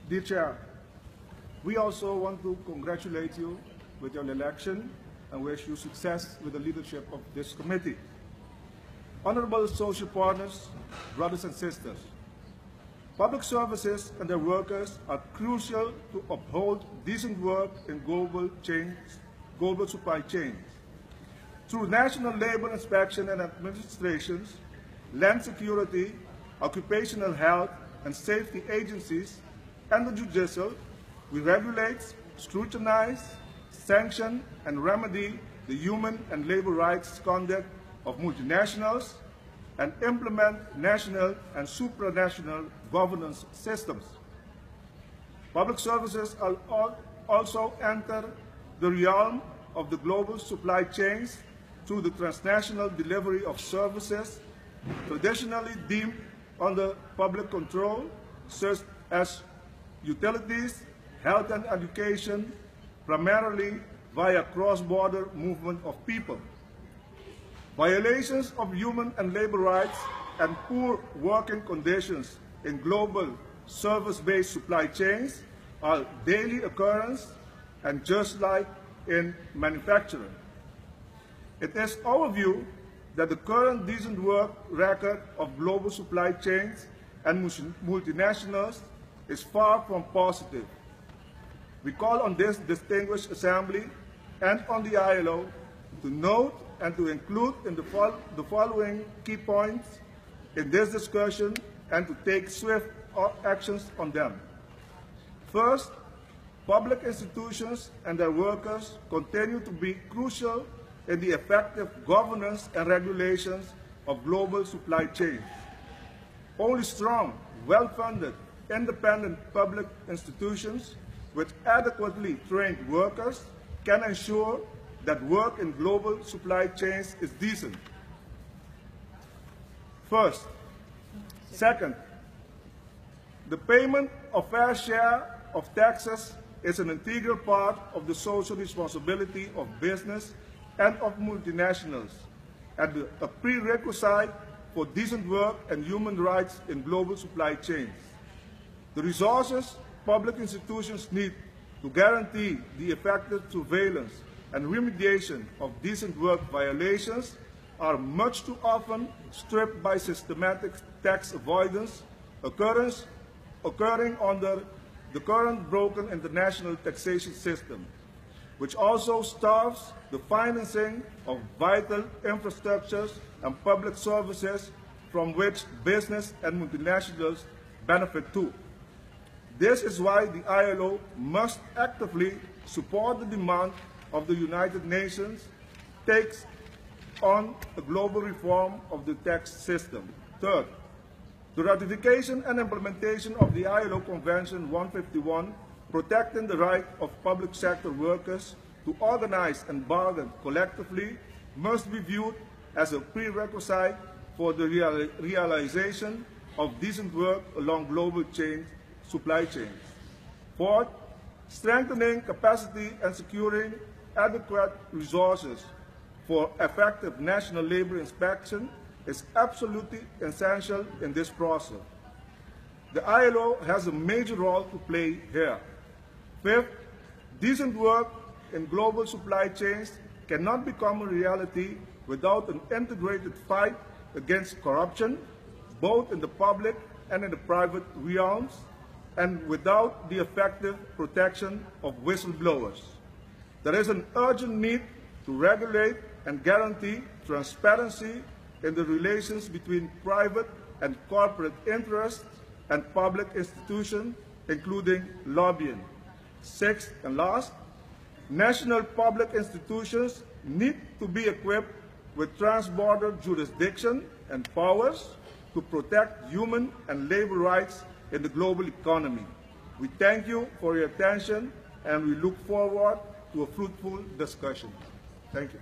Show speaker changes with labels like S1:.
S1: Dear Chair, we also want to congratulate you with your election and wish you success with the leadership of this committee. Honorable social partners, brothers and sisters, public services and their workers are crucial to uphold decent work in global supply chains. Through national labor inspection and administrations, land security, occupational health and safety agencies, and the judicial, we regulate, scrutinize, sanction, and remedy the human and labor rights conduct of multinationals and implement national and supranational governance systems. Public services also enter the realm of the global supply chains through the transnational delivery of services traditionally deemed under public control, such as utilities, health and education, primarily via cross-border movement of people. Violations of human and labor rights and poor working conditions in global service-based supply chains are daily occurrence, and just like in manufacturing. It is our view that the current decent work record of global supply chains and multinationals is far from positive. We call on this distinguished assembly and on the ILO to note and to include in the following key points in this discussion and to take swift actions on them. First, public institutions and their workers continue to be crucial in the effective governance and regulations of global supply chains. Only strong, well-funded, independent public institutions with adequately trained workers can ensure that work in global supply chains is decent. First. Second, the payment of fair share of taxes is an integral part of the social responsibility of business and of multinationals, and a prerequisite for decent work and human rights in global supply chains. The resources public institutions need to guarantee the effective surveillance and remediation of decent work violations are much too often stripped by systematic tax avoidance occurring under the current broken international taxation system, which also starves the financing of vital infrastructures and public services from which business and multinationals benefit too. This is why the ILO must actively support the demand of the United Nations takes on a global reform of the tax system. Third, the ratification and implementation of the ILO Convention 151 protecting the right of public sector workers to organize and bargain collectively must be viewed as a prerequisite for the realization of decent work along global supply chains. Fourth, strengthening capacity and securing adequate resources for effective national labor inspection is absolutely essential in this process. The ILO has a major role to play here. Fifth, decent work in global supply chains cannot become a reality without an integrated fight against corruption, both in the public and in the private realms, and without the effective protection of whistleblowers. There is an urgent need to regulate and guarantee transparency in the relations between private and corporate interests and public institutions, including lobbying. Sixth and last, national public institutions need to be equipped with trans-border jurisdiction and powers to protect human and labor rights in the global economy. We thank you for your attention and we look forward to a fruitful discussion. Thank you.